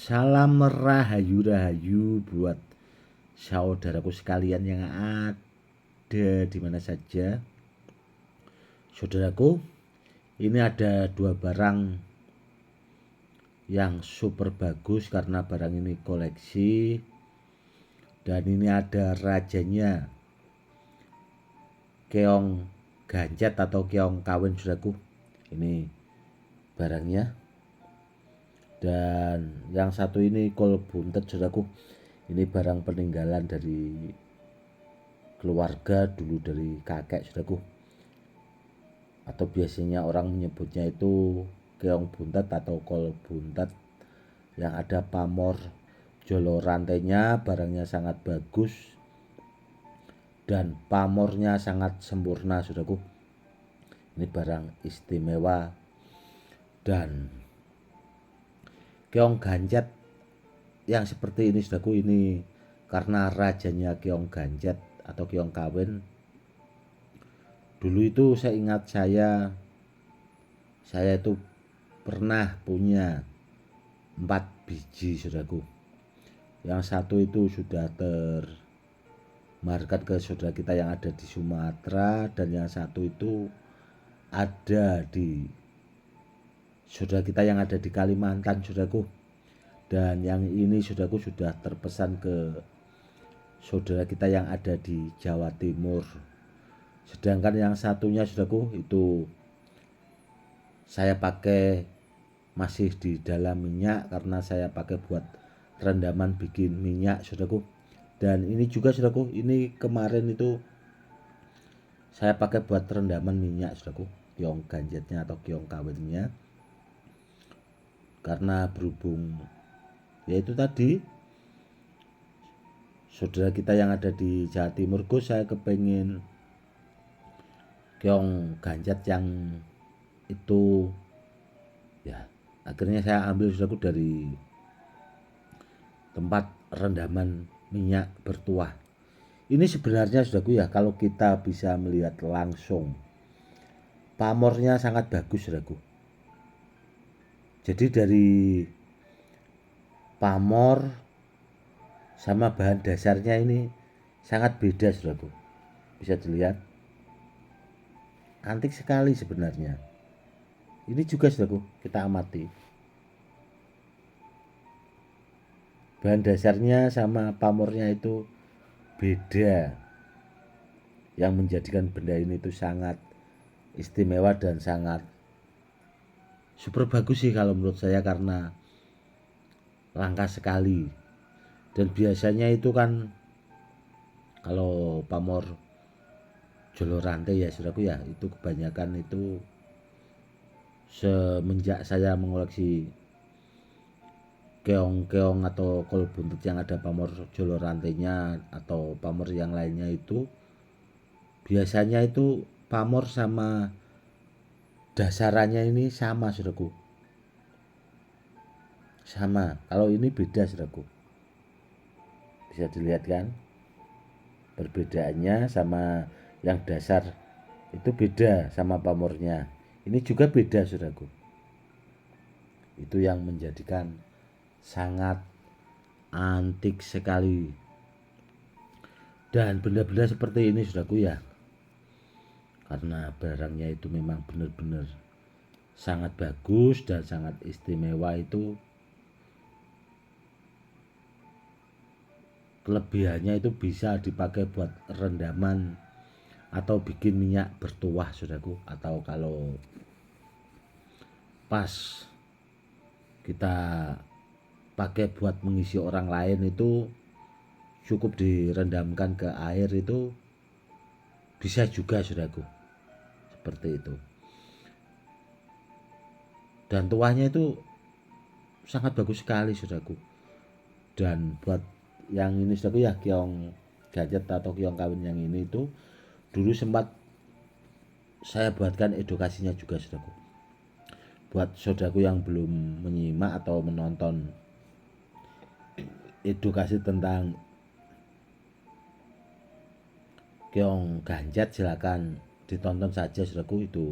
Salam rahayu-rahayu buat saudaraku sekalian yang ada di mana saja. Saudaraku, ini ada dua barang yang super bagus karena barang ini koleksi. Dan ini ada rajanya, keong ganjet atau keong kawin, saudaraku. Ini barangnya. Dan yang satu ini kol buntet, saudaraku. Ini barang peninggalan dari keluarga dulu, dari kakek, saudaraku. Atau biasanya orang menyebutnya itu keong buntet atau kol buntet, yang ada pamor jolo rantainya. Barangnya sangat bagus dan pamornya sangat sempurna, saudaraku. Ini barang istimewa. Dan keong ganjet yang seperti ini, saudaraku, ini karena rajanya keong ganjet atau keong kawin. Dulu itu saya ingat saya itu pernah punya 4 biji, saudaraku. Yang satu itu sudah termarket ke saudara kita yang ada di Sumatera, dan yang satu itu ada di saudara kita yang ada di Kalimantan, saudaraku. Dan yang ini, saudaraku, sudah terpesan ke saudara kita yang ada di Jawa Timur. Sedangkan yang satunya, saudaraku, itu saya pakai masih di dalam minyak karena saya pakai buat rendaman bikin minyak, saudaraku. Dan ini juga, saudaraku, ini kemarin itu saya pakai buat rendaman minyak, saudaraku, keong ganjetnya atau keong kawinnya. Karena berhubung yaitu tadi saudara kita yang ada di Jawa Timur, saya kepengen keong ganjet yang itu, ya akhirnya saya ambil, saudaraku, dari tempat rendaman minyak bertuah. Ini sebenarnya, saudaraku, ya kalau kita bisa melihat langsung, pamornya sangat bagus, saudaraku. Jadi dari pamor sama bahan dasarnya ini sangat beda, saudaraku. Bisa dilihat, antik sekali sebenarnya. Ini juga, saudaraku, kita amati. Bahan dasarnya sama pamornya itu beda, yang menjadikan benda ini itu sangat istimewa dan sangat super bagus sih kalau menurut saya, karena langka sekali. Dan biasanya itu kan kalau pamor jolo rantai, ya saudaraku, ya itu kebanyakan itu semenjak saya mengoleksi keong-keong atau kol buntut yang ada pamor jolo rantainya atau pamor yang lainnya, itu biasanya itu pamor sama dasarannya ini sama, saudaraku. Sama. Kalau ini beda, saudaraku. Bisa dilihat kan perbedaannya, sama yang dasar itu beda sama pamornya. Ini juga beda, saudaraku. Itu yang menjadikan sangat antik sekali. Dan benda-benda seperti ini, saudaraku, ya karena barangnya itu memang benar-benar sangat bagus dan sangat istimewa, itu kelebihannya itu bisa dipakai buat rendaman atau bikin minyak bertuah, saudaraku. Atau kalau pas kita pakai buat mengisi orang lain, itu cukup direndamkan ke air, itu bisa juga, saudaraku, seperti itu. Dan tuahnya itu sangat bagus sekali, saudaraku. Dan buat yang ini, saudaraku, ya keong ganjet atau keong kawin yang ini itu dulu sempat saya buatkan edukasinya juga, saudaraku. Buat saudaraku yang belum menyimak atau menonton edukasi tentang keong ganjet, silakan ditonton saja, saudaraku. Itu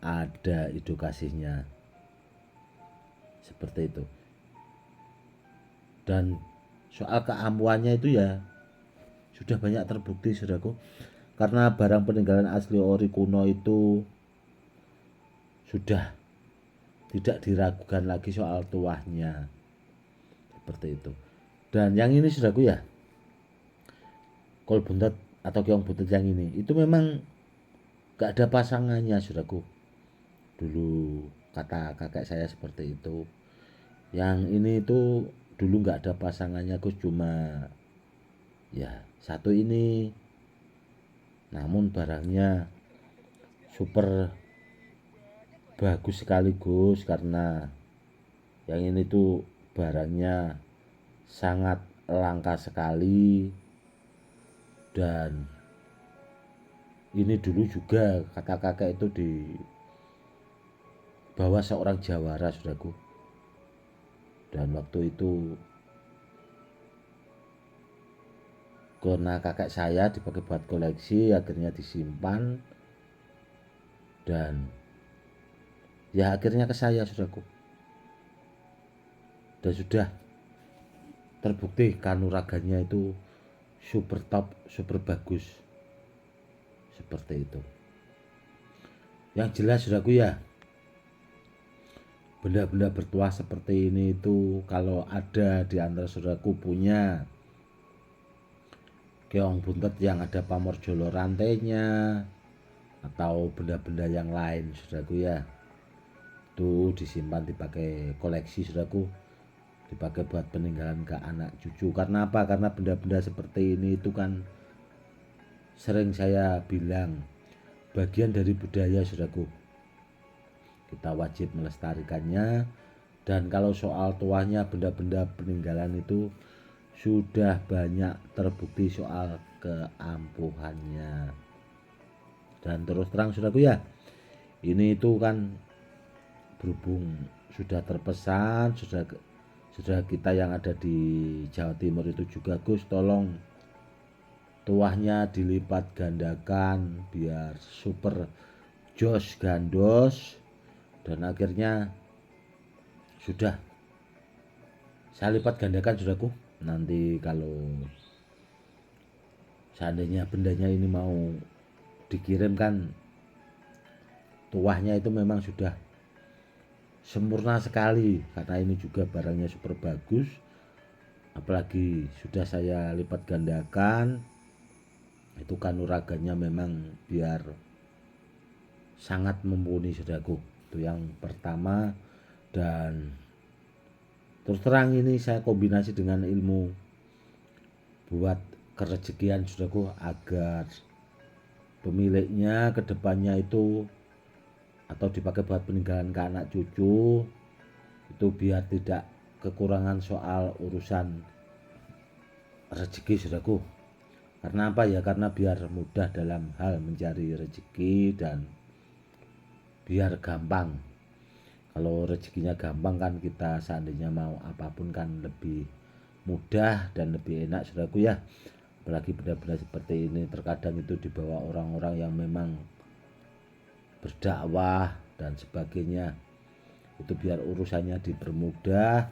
ada edukasinya seperti itu. Dan soal keampuhannya itu ya sudah banyak terbukti saudaraku, karena barang peninggalan asli ori kuno itu sudah tidak diragukan lagi soal tuahnya, seperti itu. Dan yang ini saudaraku ya, kol buntet atau keong buntet yang ini itu memang gak ada pasangannya saudaraku. Dulu kata kakek saya seperti itu. Yang ini itu dulu gak ada pasangannya, Gus, cuma ya satu ini. Namun barangnya super bagus sekaligus, karena yang ini tuh barangnya sangat langka sekali. Dan ini dulu juga kata kakek itu dibawa seorang jawara saudaraku. Dan waktu itu karena kakek saya dipakai buat koleksi, akhirnya disimpan. Dan ya akhirnya ke saya saudaraku. Dan sudah terbukti kanuragannya itu super top, super bagus, seperti itu. Yang jelas saudaraku ya, benda-benda bertuah seperti ini itu kalau ada di antara saudaraku punya keong buntet yang ada pamor jolo rantainya atau benda-benda yang lain saudaraku ya, itu disimpan dipakai koleksi saudaraku, dipakai buat peninggalan ke anak cucu. Karena apa? Karena benda-benda seperti ini itu kan sering saya bilang bagian dari budaya saudaraku, kita wajib melestarikannya. Dan kalau soal tuahnya benda-benda peninggalan itu sudah banyak terbukti soal keampuhannya. Dan terus terang saudaraku ya, ini itu kan berhubung sudah terpesan, sudah kita yang ada di Jawa Timur itu juga, Gus, tolong tuahnya dilipat gandakan biar super jos gandos. Dan akhirnya sudah saya lipat gandakan saudaraku. Nanti kalau seandainya bendanya ini mau dikirimkan, tuahnya itu memang sudah sempurna sekali, karena ini juga barangnya super bagus. Apalagi sudah saya lipat gandakan, itu kanuragannya memang biar sangat mumpuni saudaraku. Itu yang pertama. Dan terus terang ini saya kombinasi dengan ilmu buat kerejekian saudaraku, agar pemiliknya kedepannya itu atau dipakai buat peninggalan ke anak cucu itu biar tidak kekurangan soal urusan rezeki saudaraku. Karena apa ya? Karena biar mudah dalam hal mencari rezeki dan biar gampang. Kalau rezekinya gampang kan kita seandainya mau apapun kan lebih mudah dan lebih enak saudaraku ya. Apalagi benda-benda seperti ini terkadang itu dibawa orang-orang yang memang berdakwah dan sebagainya, itu biar urusannya dipermudah.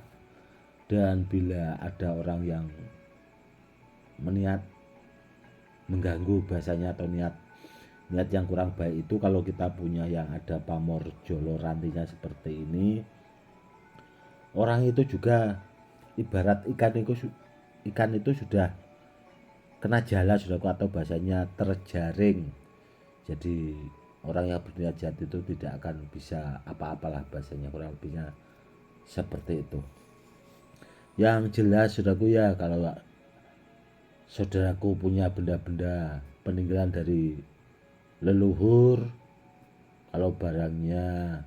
Dan bila ada orang yang meniat mengganggu bahasanya atau niat yang kurang baik, itu kalau kita punya yang ada pamor jolo rantinya seperti ini, orang itu juga ibarat ikan itu sudah kena jala saudaraku, atau bahasanya terjaring. Jadi orang yang berniat jahat itu tidak akan bisa apa-apalah, bahasanya kurang lebihnya seperti itu. Yang jelas saudaraku ya, kalau saudaraku punya benda-benda peninggalan dari leluhur, kalau barangnya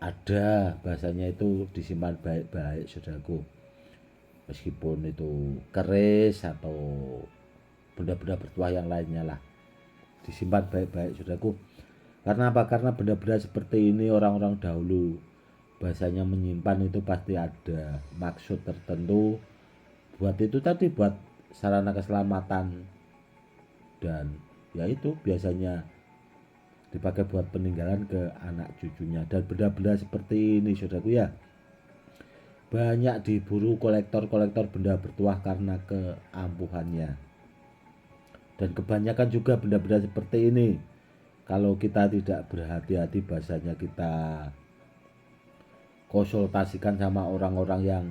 ada, bahasanya itu disimpan baik-baik saudaraku, meskipun itu keris atau benda-benda bertuah yang lainnya lah, disimpan baik-baik saudaraku. Karena apa? Karena benda-benda seperti ini orang-orang dahulu bahasanya menyimpan itu pasti ada maksud tertentu, buat itu tadi, buat sarana keselamatan. Dan ya itu biasanya dipakai buat peninggalan ke anak cucunya. Dan benda-benda seperti ini saudaraku ya, banyak diburu kolektor-kolektor benda bertuah karena keampuhannya. Dan kebanyakan juga benda-benda seperti ini, kalau kita tidak berhati-hati, bahasanya kita konsultasikan sama orang-orang yang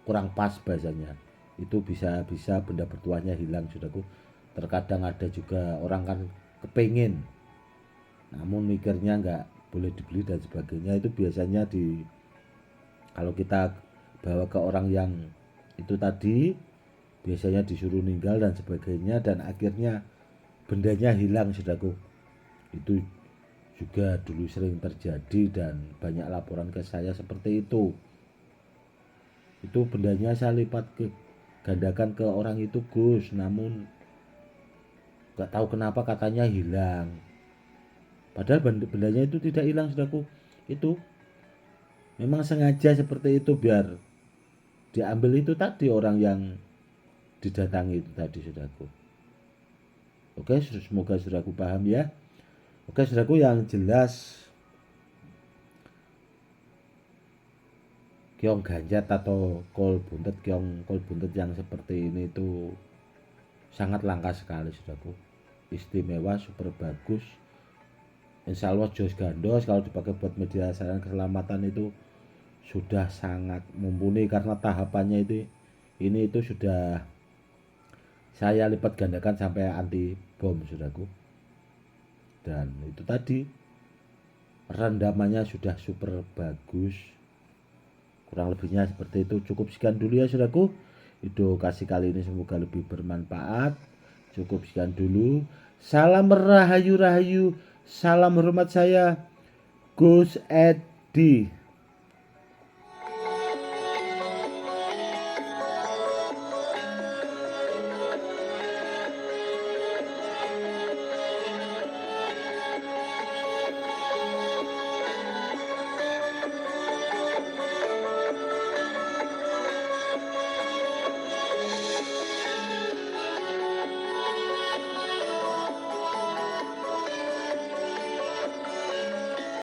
kurang pas, bahasanya itu bisa benda bertuahnya hilang, saudaraku. Terkadang ada juga orang kan kepingin namun mikirnya nggak boleh dibeli dan sebagainya, itu biasanya kalau kita bawa ke orang yang itu tadi, biasanya disuruh ninggal dan sebagainya, dan akhirnya bendanya hilang, saudaraku. Itu juga dulu sering terjadi dan banyak laporan ke saya seperti itu. Itu bendanya saya lipat ke gandakan ke orang itu, Gus, namun nggak tahu kenapa katanya hilang. Padahal bendanya itu tidak hilang, saudaraku. Itu memang sengaja seperti itu biar diambil itu tadi orang yang didatangi itu tadi, saudaraku. Oke, semoga saudaraku paham ya. Oke, saudaraku, yang jelas keong ganjat atau kol buntet, keong kol buntet yang seperti ini itu sangat langka sekali, saudaraku. Istimewa, super bagus. Insya Allah jos gandos kalau dipakai buat media sarana keselamatan itu sudah sangat mumpuni, karena tahapannya itu sudah saya lipat gandakan sampai anti bom, saudaraku. Dan itu tadi rendamannya sudah super bagus. Kurang lebihnya seperti itu. Cukup sekian dulu ya, saudaraku. Edukasi kali ini semoga lebih bermanfaat. Cukup sekian dulu. Salam rahayu rahayu. Salam hormat, saya Gus Edi.